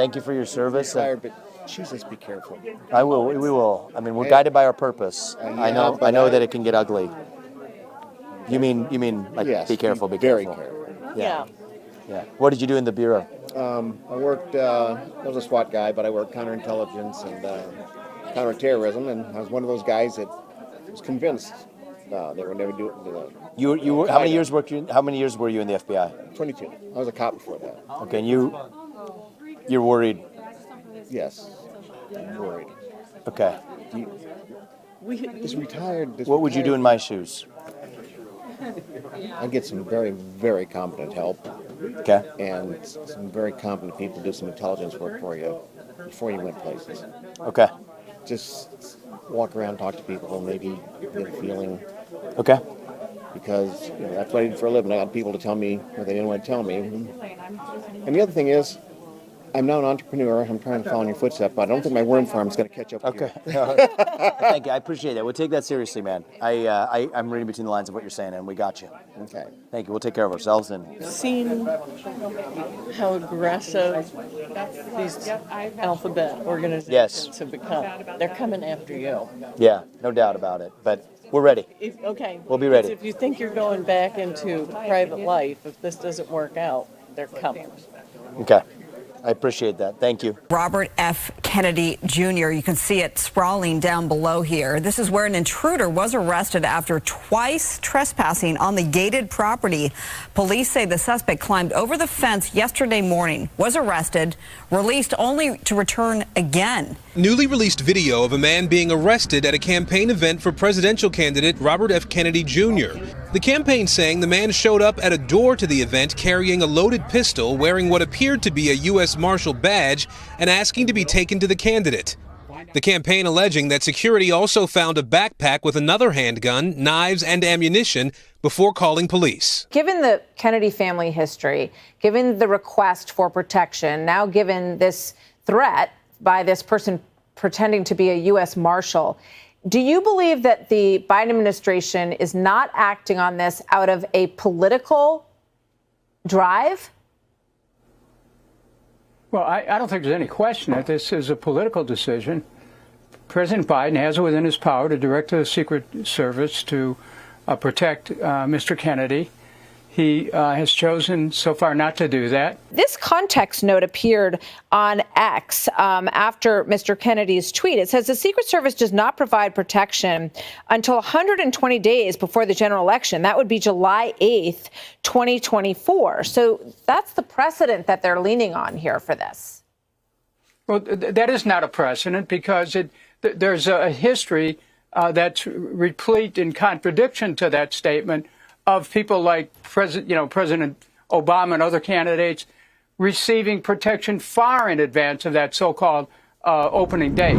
Thank you for your service. Tired, but Jesus, be careful. I will. We will. I mean, we're guided by our purpose. I know that it can get ugly. You mean like Yes, be careful, be very careful. careful. Yeah. Yeah. What did you do in the bureau? I worked. I was a SWAT guy, but I worked counterintelligence and counterterrorism, and I was one of those guys that was convinced they would never do it. You were, how many years were you in the FBI? 22. I was a cop before that. Okay, and you're worried. Yes, I'm worried. Okay. Just retired. What would you do in my shoes? I'd get some very, very competent help. Okay. And some very competent people do some intelligence work for you before you went places. Okay. Just walk around, talk to people, and maybe get a feeling. Okay. Because that's what I did for a living. I got people to tell me what they didn't want to tell me. And the other thing is, I'm now an entrepreneur. I'm trying to follow in your footsteps, but I don't think my worm farm is going to catch up with you. Thank you. I appreciate that. We'll take that seriously, man. I'm reading between the lines of what you're saying, and we got you. Okay. Thank you. We'll take care of ourselves. And seen how aggressive these alphabet organizations have become. They're coming after you. Yeah, no doubt about it. But we're ready. We'll be ready. If you think you're going back into private life, if this doesn't work out, they're coming. Okay. I appreciate that. Thank you. Robert F. Kennedy Jr. You can see it sprawling down below here. This is where an intruder was arrested after twice trespassing on the gated property. Police say the suspect climbed over the fence yesterday morning, was arrested, released only to return again. Newly released video of a man being arrested at a campaign event for presidential candidate Robert F. Kennedy Jr. The campaign saying the man showed up at a door to the event carrying a loaded pistol, wearing what appeared to be a U.S. Marshal badge, and asking to be taken to the candidate. The campaign alleging that security also found a backpack with another handgun, knives, and ammunition before calling police. Given the Kennedy family history, given the request for protection, now given this threat by this person pretending to be a U.S. Marshal, do you believe that the Biden administration is not acting on this out of a political drive? Well, I don't think there's any question that this is a political decision. President Biden has it within his power to direct the Secret Service to protect Mr. Kennedy. He has chosen so far not to do that. This context note appeared on X after Mr. Kennedy's tweet. It says the Secret Service does not provide protection until 120 days before the general election. That would be July 8th, 2024. So that's the precedent that they're leaning on here for this. Well, that is not a precedent because there's a history that's replete in contradiction to that statement of people like President Obama and other candidates receiving protection far in advance of that so-called opening date.